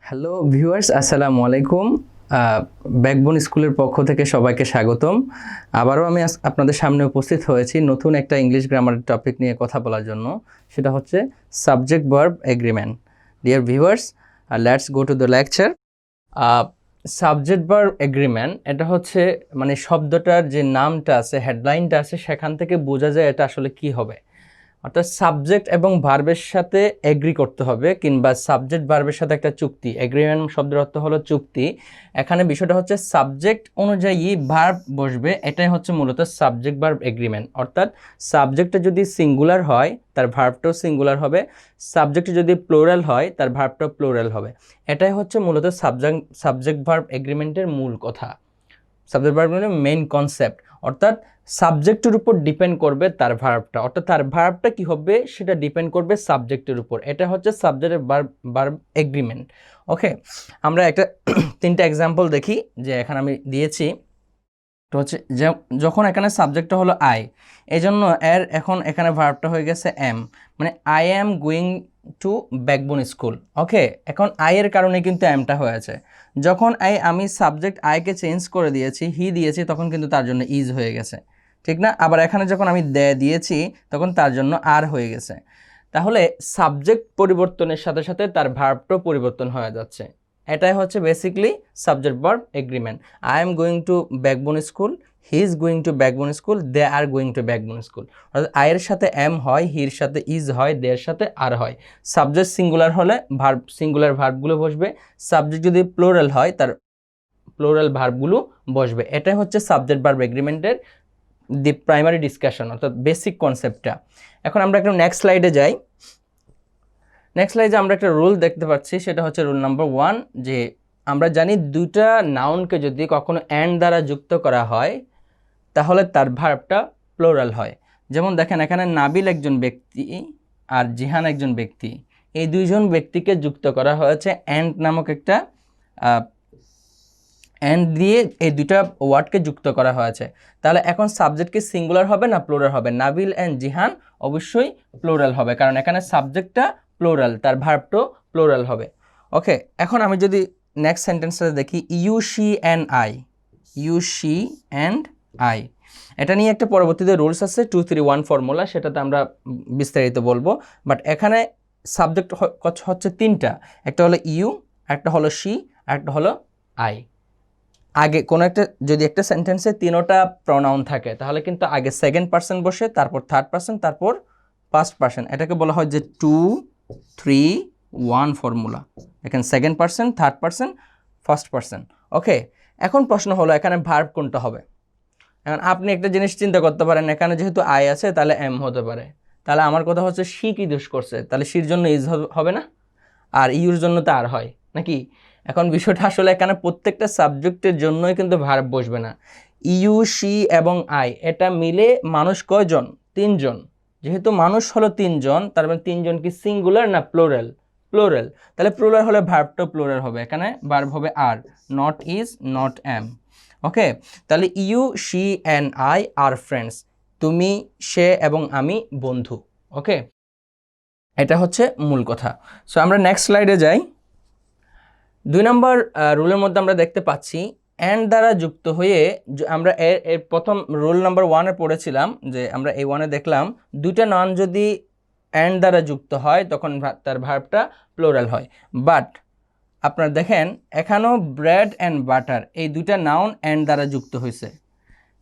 Hello viewers, আসসালামু আলাইকুম। Backbone স্কুলের পক্ষ থেকে সবাইকে স্বাগতম। আবারও আমি আপনাদের সামনে উপস্থিত হয়েছি নতুন একটা ইংলিশ গ্রামারের টপিক নিয়ে কথা বলার জন্য। সেটা হচ্ছে subject verb agreement. Dear viewers, let's go to the lecture. Subject verb agreement, এটা হচ্ছে মানে শব্দটার যে নামটা আছে, হেডলাইনটা আছে, সেখান থেকে বোঝা যায় এটা আসলে কি হবে। অর্থাৎ সাবজেক্ট এবং ভার্বের সাথে এগ্রি করতে হবে, কিংবা সাবজেক্ট ভার্বের সাথে একটা চুক্তি। এগ্রিমেন্ট শব্দের অর্থ হলো চুক্তি। এখানে বিষয়টা হচ্ছে সাবজেক্ট অনুযায়ী ভার্ব বসবে, এটাই হচ্ছে মূলত সাবজেক্ট ভার্ব এগ্রিমেন্ট। অর্থাৎ সাবজেক্টটা যদি সিঙ্গুলার হয় তার ভার্বটাও সিঙ্গুলার হবে, সাবজেক্ট যদি প্লোরাল হয় তার ভার্বটাও প্লোরাল হবে। এটাই হচ্ছে মূলত সাবজেক্ট ভার্ব এগ্রিমেন্টের মূল কথা। সাবজেক্ট ভার্ব মানে মেইন কনসেপ্ট। অর্থাৎ সাবজেক্টের উপর ডিপেন্ড করবে তার ভার্বটা, অর্থাৎ তার ভার্বটা কি হবে সেটা ডিপেন্ড করবে সাবজেক্টের উপর। এটা হচ্ছে সাবজেক্ট ভার্ব এগ্রিমেন্ট। ওকে, আমরা একটা তিনটা এক্সাম্পল দেখি যে এখানে আমি দিয়েছি। তো হচ্ছে যখন এখানে সাবজেক্টটা হলো আই, এই জন্য এর এখন এখানে ভার্বটা হয়ে গেছে এম, মানে I am going to backbone school. Okay, এখন আই এর কারণে কিন্তু এমটা হয়েছে। যখন আমি সাবজেক্ট আইকে চেঞ্জ করে দিয়েছি, হি দিয়েছি, তখন কিন্তু তার জন্য ইজ হয়ে গেছে, ঠিক না? আবার এখানে যখন আমি দিয়েছি তখন তার জন্য আর হয়ে গেছে। তাহলে সাবজেক্ট পরিবর্তনের সাথে সাথে তার ভার্বটাও পরিবর্তন হয়ে যাচ্ছে। এটাই হচ্ছে basically subject verb agreement. I am going to backbone school, he is going to backbone school, they are going to backbone school. অর্থাৎ আয়ের সাথে এম হয়, হির সাথে ইজ হয়, দের সাথে আর হয়। সাবজেক্ট সিঙ্গুলার হলে ভার্ব সিঙ্গুলার ভার্বগুলো বসবে, সাবজেক্ট যদি প্লোরাল হয় তার প্লোরাল ভার্বগুলো বসবে। এটাই হচ্ছে সাবজেক্ট ভার্ব এগ্রিমেন্টের দি প্রাইমারি ডিসকাশন, অর্থাৎ বেসিক কনসেপ্টটা। এখন আমরা একটা নেক্সট স্লাইডে যাই। নেক্সট স্লাইডে আমরা একটা রুল দেখতে পাচ্ছি, সেটা হচ্ছে রুল নাম্বার 1, যে আমরা জানি দুইটা নাউনকে যদি কখনো অ্যান্ড দ্বারা যুক্ত করা হয় তাহলে তার ভার্বটা প্লোরাল হয়। যেমন দেখেন, এখানে নাবিল একজন ব্যক্তি আর জিহান একজন ব্যক্তি, এই দুইজন ব্যক্তিকে যুক্ত করা হয়েছে অ্যান্ড নামক একটা অ্যান্ড দিয়ে, এই দুইটা ওয়ার্ডকে যুক্ত করা হয়েছে। তাহলে এখন সাবজেক্ট কি সিঙ্গুলার হবে না প্লোরাল হবে? নাবিল অ্যান্ড জিহান অবশ্যই প্লোরাল হবে, কারণ এখানে সাবজেক্টটা প্লোরাল, তার ভার্বটাও প্লোরাল হবে। ওকে, এখন আমি যদি নেক্সট সেন্টেন্সটা দেখি, you she and I, you she and I, এটা নিয়ে একটা পরবর্তীতে রুলস আছে 2-3-1 ফর্মুলা, সেটাতে আমরা বিস্তারিত বলবো। বাট এখানে সাবজেক্ট হচ্ছে তিনটা, একটা হলো ইউ, একটা হলো শি, একটা হলো আই। আগে কোনো একটা যদি একটা সেন্টেন্সে তিনোটা প্রনাউন থাকে তাহলে কিন্তু আগে সেকেন্ড পারসন বসে, তারপর থার্ড পারসন, তারপর ফার্স্ট পারসন। এটাকে বলা হয় যে 2-3-1 ফর্মুলা। এখানে second person, third person, first person. Okay, এখন প্রশ্ন হলো এখানে ভার্ব কোনটা হবে। এখন আপনি একটা জিনিস চিন্তা করতে পারেন, এখানে যেহেতু আই আছে তাহলে এম হতে পারে। তাহলে আমার কথা হচ্ছে শি কি দোষ করছে? তাহলে শির জন্য ইজ হবে না, আর ইউর জন্য তো আর হয় নাকি? এখন বিষয়টা আসলে এখানে প্রত্যেকটা সাবজেক্টের জন্যই কিন্তু ভার্ব বসবে না। ইউ, শি এবং আই এটা মিলে মানুষ কয়জন? তিনজন। যেহেতু মানুষ হলো তিনজন, তার মানে তিনজন কি সিঙ্গুলার না প্লোরাল? প্লোরাল। তাহলে প্লোরাল হলে ভার্বটাও প্লোরাল হবে। এখানে ভার্ব হবে are, not is, not am. Okay, তাহলে you, she and I are friends, তুমি, সে এবং আমি বন্ধু। ওকে, এটা হচ্ছে মূল কথা। সো আমরা নেক্সট স্লাইডে যাই। 2 নম্বর রুলের মধ্যে আমরা দেখতে পাচ্ছি অ্যান্ড দ্বারা যুক্ত হয়ে, আমরা এর প্রথম রুল নাম্বার 1-এ পড়েছিলাম যে আমরা এই 1-এ দেখলাম দুইটা নাউন যদি অ্যান্ড দ্বারা যুক্ত হয় তখন তার ভার্বটা প্লোরাল হয়। বাট আপনারা দেখেন এখানেও ব্রেড অ্যান্ড বাটার, এই দুইটা নাউন অ্যান্ড দ্বারা যুক্ত হয়েছে।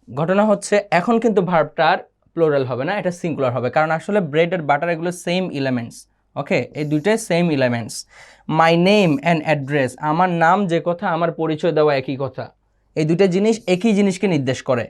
ঘটনা হচ্ছে এখন কিন্তু ভার্বটার প্লোরাল হবে না, এটা সিঙ্গুলার হবে, কারণ আসলে ব্রেড আর বাটার এগুলো সেম এলিমেন্টস। ওকে, এই দুইটাই same elements. My name and address, আমার নাম যে কথা, আমার পরিচয় দেওয়া একই কথা। এই দুইটা জিনিস একই জিনিসকে নির্দেশ করে।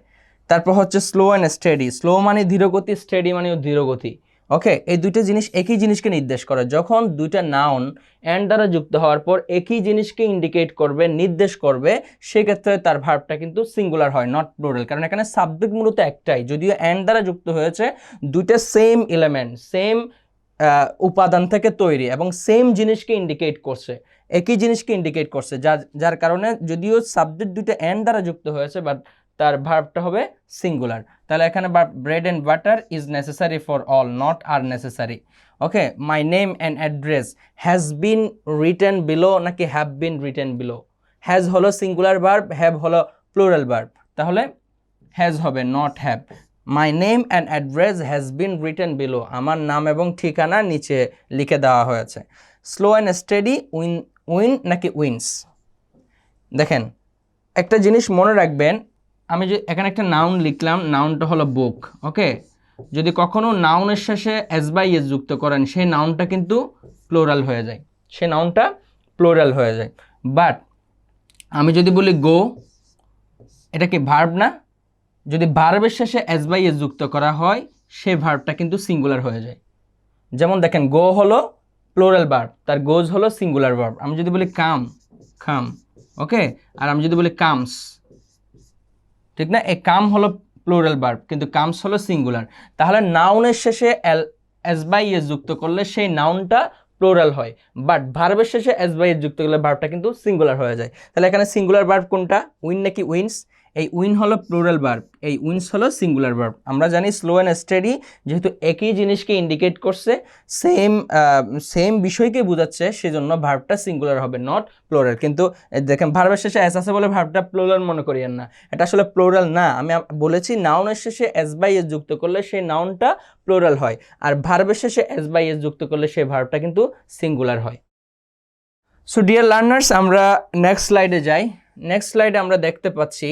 তারপর হচ্ছে স্লো অ্যান্ড স্টেডি, স্লো মানে ধীরগতি, স্টেডি মানেও ধীরগতি। ওকে, এই দুইটা জিনিস একই জিনিসকে নির্দেশ করে। যখন দুইটা নাউন অ্যান্ড দ্বারা যুক্ত হওয়ার পর একই জিনিসকে ইন্ডিকেট করবে, নির্দেশ করবে, সেক্ষেত্রে তার ভার্বটা কিন্তু সিঙ্গুলার হয়, নট প্লুরাল। কারণ এখানে সাবজেক্ট মূলত একটাই, যদিও অ্যান্ড দ্বারা যুক্ত হয়েছে, দুইটা সেম এলিমেন্ট, সেম উপাদান থেকে তৈরি এবং সেম জিনিসকে ইন্ডিকেট করছে, একই জিনিসকে ইন্ডিকেট করছে, যার কারণে যদিও সাবজেক্ট দুইটা অ্যান্ড দ্বারা যুক্ত হয়েছে, বাট তার ভার্বটা হবে সিঙ্গুলার। তাহলে এখানে bread and butter is necessary for all, not are necessary. Okay, my name and address has been written below নাকি have been written below? Has হলো সিঙ্গুলার ভার্ব, হ্যাভ হলো প্লুরাল ভার্ব, তাহলে has হবে not have. My name and address has been written below, আমার নাম এবং ঠিকানা নিচে লিখে দেওয়া হয়েছে। স্লো অ্যান্ড স্টেডি উইন নাকি উইন্স? দেখেন একটা জিনিস মনে রাখবেন, আমি যে এখানে একটা নাউন লিখলাম, নাউনটা হলো বুক। ওকে, যদি কখনো নাউনের শেষে এস বাই এস যুক্ত করেন সেই নাউনটা কিন্তু প্লোরাল হয়ে যায়, সেই নাউনটা প্লোরাল হয়ে যায়। বাট আমি যদি বলি গো, এটা কি ভার্ব না? যদি ভার্বের শেষে এস বাই এস যুক্ত করা হয় সেই ভার্বটা কিন্তু সিঙ্গুলার হয়ে যায়। যেমন দেখেন গো হলো প্লোরাল ভার্ব, তার গোজ হলো সিঙ্গুলার ভার্ব। আমি যদি বলি কাম, খাম। ওকে, আর আমি যদি বলি কামস, ঠিক না? এই কাম হলো প্লুরাল ভার্ব কিন্তু কামস হলো সিঙ্গুলার। তাহলে নাউনের শেষে এস বাই এস যুক্ত করলে সেই নাউনটা প্লুরাল হয়, বাট ভার্বের শেষে এস বাই এস যুক্ত করলে ভার্বটা কিন্তু সিঙ্গুলার হয়ে যায়। তাহলে এখানে সিঙ্গুলার ভার্ব কোনটা, উইন নাকি উইন্স? এই উইন হলো প্লুরাল ভার্ব, এই উইন্স হলো সিঙ্গুলার ভার্ব। আমরা জানি স্লো অ্যান্ড স্টেডি যেহেতু একই জিনিসকে ইন্ডিকেট করছে, সেম বিষয়কে বোঝাচ্ছে, সেজন্য ভার্বটা সিঙ্গুলার হবে, নট প্লুরাল। কিন্তু দেখেন ভার্বের শেষে এস আছে বলে ভার্বটা প্লুরাল মনে করিয়েন না, এটা আসলে প্লুরাল না। আমি বলেছি নাউনের শেষে এস বাই এস যুক্ত করলে সেই নাউনটা প্লুরাল হয়, আর ভার্বের শেষে এস বাই এস যুক্ত করলে সেই ভার্বটা কিন্তু সিঙ্গুলার হয়। সো ডিয়ার লার্নার্স, আমরা নেক্সট স্লাইডে যাই। নেক্সট স্লাইডে আমরা দেখতে পাচ্ছি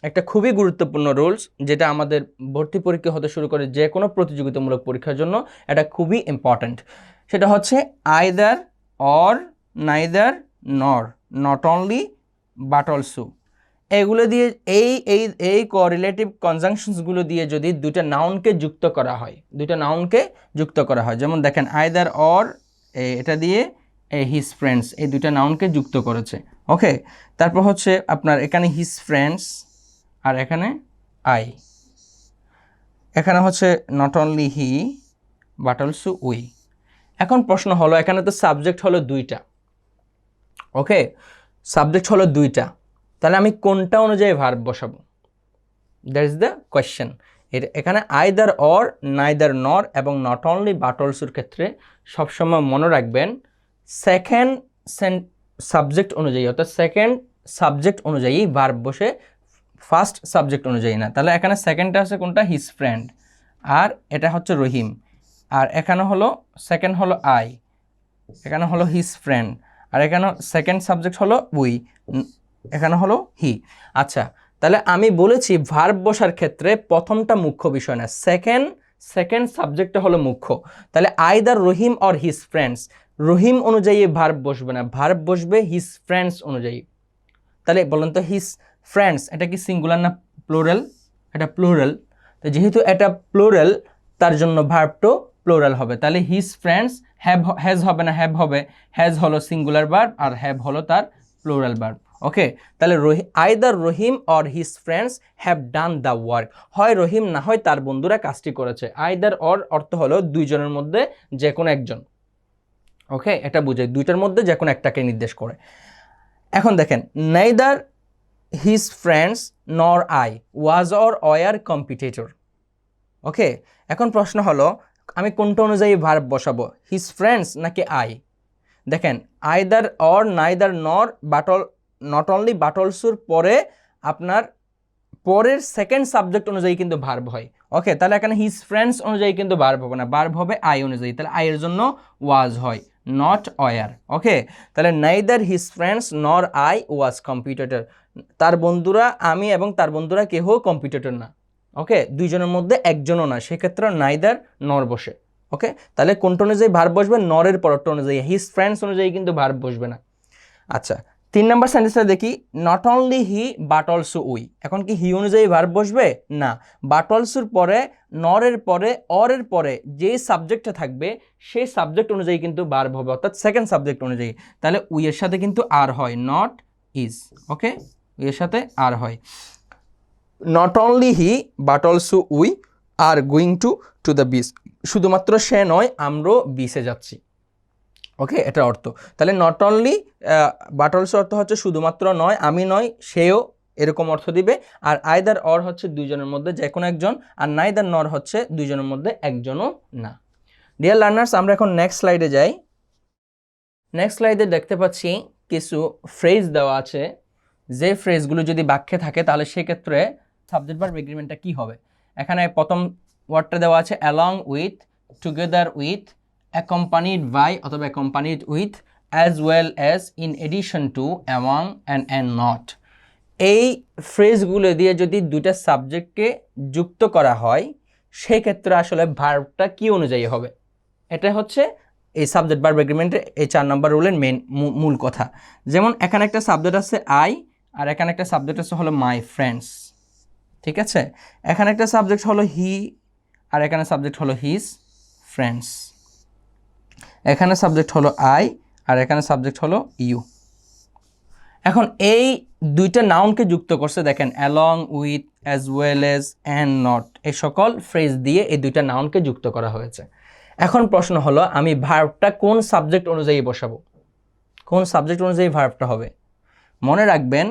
একটা খুবই গুরুত্বপূর্ণ রুলস, যেটা আমাদের ভর্তি পরীক্ষা হতে শুরু করে যে কোনো প্রতিযোগিতামূলক পরীক্ষার জন্য এটা খুবই ইম্পর্ট্যান্ট। সেটা হচ্ছে either or, neither, nor, not only but also. এগুলো দিয়ে এই কোরিলেটিভ কনজাংশনসগুলো দিয়ে যদি দুইটা নাউনকে যুক্ত করা হয়, যেমন দেখেন আইদার অর, এটা দিয়ে হিজ ফ্রেন্ডস, এই দুইটা নাউনকে যুক্ত করেছে। ওকে, তারপর হচ্ছে আপনার এখানে হিজ ফ্রেন্ডস আর এখানে আই, এখানে হচ্ছে not only he but also we. এখন প্রশ্ন হলো, এখানে তো সাবজেক্ট হলো দুইটা। ওকে, সাবজেক্ট হলো দুইটা, তাহলে আমি কোনটা অনুযায়ী ভার্ব বসাবো? That is the question. এখানে আইদার অর, নাইদার নর এবং নট অনলি বাট অলসোর ক্ষেত্রে সবসময় মনে রাখবেন সেকেন্ড সাবজেক্ট অনুযায়ী, অর্থাৎ সেকেন্ড সাবজেক্ট অনুযায়ী ভার্ব বসে, ফার্স্ট সাবজেক্ট অনুযায়ী না। তাহলে এখানে সেকেন্ডটা আছে কোনটা, হিজ ফ্রেন্ড, আর এটা হচ্ছে রহিম, আর এখানে হলো সেকেন্ড হলো আই, এখানে হলো হিজ ফ্রেন্ড, আর এখানে সেকেন্ড সাবজেক্ট হলো উই, এখানে হলো হি। আচ্ছা, তাহলে আমি বলেছি ভার্ব বসার ক্ষেত্রে প্রথমটা মুখ্য বিষয় না, সেকেন্ড সাবজেক্টটা হলো মুখ্য। তাহলে either Rahim or his friends, Rahim অনুযায়ী ভার্ব বসবে না, ভার্ব বসবে হিজ ফ্রেন্ডস অনুযায়ী। তাহলে বলেন তো হিজ ফ্রেন্ডস এটা কি সিঙ্গুলার না প্লুরাল? এটা প্লুরাল, তো যেহেতু এটা প্লুরাল তার জন্য ভার্বটাও প্লুরাল হবে। তাহলে হিজ ফ্রেন্ডস, হ্যাজ হবে না হ্যাভ হবে, হ্যাজ হলো সিঙ্গুলার ভার্ব আর হ্যাভ হলো তার প্লুরাল ভার্ব। ওকে, তাহলে either Rahim or his friends have done the work, হয় রহিম না হয় তার বন্ধুরা কাজটি করেছে। আইদার অর অর্থ হলো দুইজনের মধ্যে যে কোনো একজন। ওকে, এটা বুঝায় দুইটার মধ্যে যে কোনো একটাকে নির্দেশ করে। এখন দেখেন neither his friends nor I was or were competitor. Okay, এখন প্রশ্ন হলো আমি কোনটা অনুযায়ী ভার্ব বসাবো, হিজ ফ্রেন্ডস নাকি আই? দেখেন either or, neither nor, not only but অলসোর পরে আপনার পরের সেকেন্ড সাবজেক্ট অনুযায়ী কিন্তু ভার্ব হয়। ওকে, তাহলে এখানে হিজ ফ্রেন্ডস অনুযায়ী কিন্তু ভার্ব হবে না, ভার্ব হবে আই অনুযায়ী। তাহলে আই এর জন্য ওয়াজ হয়, নট ওয়ার। ওকে, তাহলে neither his friends nor I was competitor, তার বন্ধুরা, আমি এবং তার বন্ধুরা কেহ কম্পিটিটর না। ওকে, দুইজনের মধ্যে একজনও না, সেক্ষেত্রে নাইদার নর বসে। ওকে, তাহলে কোনটা অনুযায়ী ভার্ব বসবে, নরের পরটা অনুযায়ী, হিজ ফ্রেন্ডস অনুযায়ী কিন্তু ভার্ব বসবে না। আচ্ছা, 3 নম্বর সেন্টেন্সটা দেখি, not only he but also we. এখন কি হি অনুযায়ী ভার্ব বসবে না, বাট অলসোর পরে, নরের পরে, অরের পরে যে সাবজেক্টটা থাকবে সেই সাবজেক্ট অনুযায়ী কিন্তু ভার্ব হবে, অর্থাৎ সেকেন্ড সাবজেক্ট অনুযায়ী। তাহলে উই এর সাথে কিন্তু আর হয়, নট ইজ। ওকে, উই এর সাথে আর হয়। Not only he but also we are going to the beach, শুধুমাত্র সে নয় আমরাও বিচে যাচ্ছি। ওকে, এটা অর্থ। তাহলে নট অনলি বাট অলসো অর্থ হচ্ছে শুধুমাত্র নয়, আমি নয়, সেও, এরকম অর্থ দিবে। আর আইদার অর হচ্ছে দুইজনের মধ্যে যে কোনো একজন, আর নাইদার নর হচ্ছে দুইজনের মধ্যে একজনও না। ডিয়ার লার্নার্স, আমরা এখন নেক্সট স্লাইডে যাই। নেক্সট স্লাইডে দেখতে পাচ্ছি কিছু ফ্রেজ দেওয়া আছে, যে ফ্রেজগুলো যদি বাক্যে থাকে তাহলে সেক্ষেত্রে সাবজেক্ট ভার্ব এগ্রিমেন্টটা কী হবে। এখানে প্রথম ওয়ার্ডটা দেওয়া আছে along with, together with, accompanied by অথবা accompanied with, as well as, in addition to, among and not. এই ফ্রেজগুলো দিয়ে যদি দুইটা সাবজেক্টকে যুক্ত করা হয় সেক্ষেত্রে আসলে ভার্বটা কি অনুযায়ী হবে, এটা হচ্ছে এই সাবজেক্ট ভার্ব এগ্রিমেন্টের এই 4 নম্বর রুলের মূল কথা। যেমন এখানে একটা সাবজেক্ট আছে আই, আর এখানে একটা সাবজেক্ট আছে হলো মাই ফ্রেন্ডস, ঠিক আছে। এখানে একটা সাবজেক্ট হলো হি, আর এখানে সাবজেক্ট হলো হিজ ফ্রেন্ডস। এখানে সাবজেক্ট হলো আই, আর এখানে সাবজেক্ট হলো ইউ। এখন এই দুইটা নাউনকে যুক্ত করছে, দেখেন along with, as well as, and not, এই সকল ফ্রেজ দিয়ে এই দুইটা নাউনকে যুক্ত করা হয়েছে। এখন প্রশ্ন হলো আমি ভার্বটা কোন সাবজেক্ট অনুযায়ী বসাবো, কোন সাবজেক্ট অনুযায়ী ভার্বটা হবে। মনে রাখবেন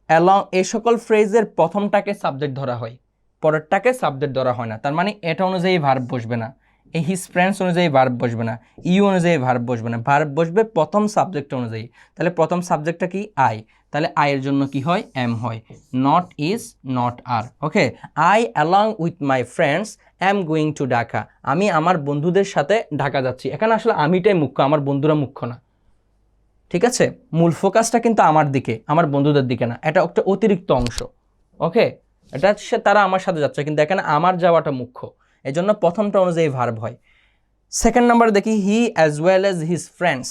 অ্যালং এই সকল ফ্রেজের প্রথমটাকে সাবজেক্ট ধরা হয়, পরেরটাকে সাবজেক্ট ধরা হয় না। তার মানে এটা অনুযায়ী ভার্ব বসবে না, এই হিজ ফ্রেন্ডস অনুযায়ী ভার্ব বসবে না, ইউ অনুযায়ী ভার্ব বসবে না, ভার্ব বসবে প্রথম সাবজেক্ট অনুযায়ী। তাহলে প্রথম সাবজেক্টটা কি আই, তাহলে আয়ের জন্য কি হয় এম হয়, not is not are. Okay, I along with my friends am going to Dhaka, আমি আমার বন্ধুদের সাথে ঢাকা যাচ্ছি। এখানে আসলে আমিটাই মুখ্য, আমার বন্ধুরা মুখ্য না, ঠিক আছে। মূল ফোকাসটা কিন্তু আমার দিকে, আমার বন্ধুদের দিকে না, এটা একটা অতিরিক্ত অংশ। ওকে, এটা তারা আমার সাথে যাচ্ছে, কিন্তু এখানে আমার যাওয়াটা মুখ্য, এই জন্য প্রথমটা অনুযায়ী ভার্ব হয়। সেকেন্ড নাম্বার দেখি হি as well as his friends,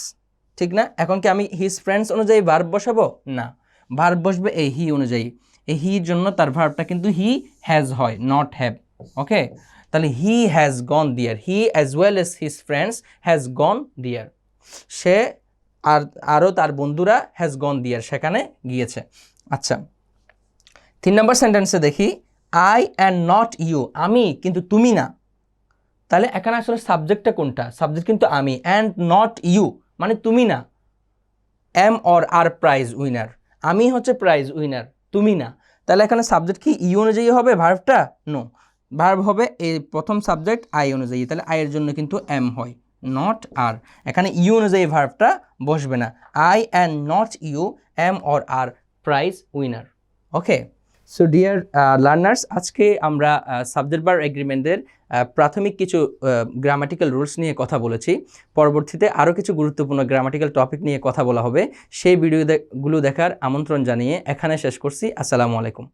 ঠিক না। এখন কি আমি হিজ ফ্রেন্ডস অনুযায়ী ভার্ব বসাবো? না, ভার্ব বসবে এই হি অনুযায়ী। এই হির জন্য তার ভার্বটা কিন্তু হি হ্যাজ হয়, নট হ্যাভ। ওকে, তাহলে হি হ্যাজ গন দিয়ার, হি as well as his friends has gone দিয়ার, সে আর আরও তার বন্ধুরা হ্যাজ গন দিয়ার, সেখানে গিয়েছে। আচ্ছা, 3 নম্বর সেন্টেন্সে দেখি আই অ্যান্ড নট ইউ, আমি কিন্তু তুমি না। তাহলে এখানে আসলে সাবজেক্টটা কোনটা? সাবজেক্ট কিন্তু আমি, অ্যান্ড নট ইউ মানে তুমি না। Am or are prize winner, আমি হচ্ছে প্রাইজ উইনার, তুমি না। তাহলে এখানে সাবজেক্ট কি ইউ অনুযায়ী হবে ভার্বটা? নো, ভার্ব হবে এই প্রথম সাবজেক্ট আই অনুযায়ী, তাহলে আই এর জন্য কিন্তু এম হয়, নট আর। এখানে ইউ অনুযায়ী ভার্বটা বসবে না, I and not you am or are prize winner. Okay, so dear learners, আজকে আমরা সাবজেক্ট ভার্ব এগ্রিমেন্টের প্রাথমিক কিছু গ্রামাটিক্যাল রুলস নিয়ে কথা বলেছি। পরবর্তীতে আরও কিছু গুরুত্বপূর্ণ গ্রামাটিক্যাল টপিক নিয়ে কথা বলা হবে। সেই ভিডিওগুলো দেখার আমন্ত্রণ জানিয়ে এখানে শেষ করছি। আসসালামু আলাইকুম।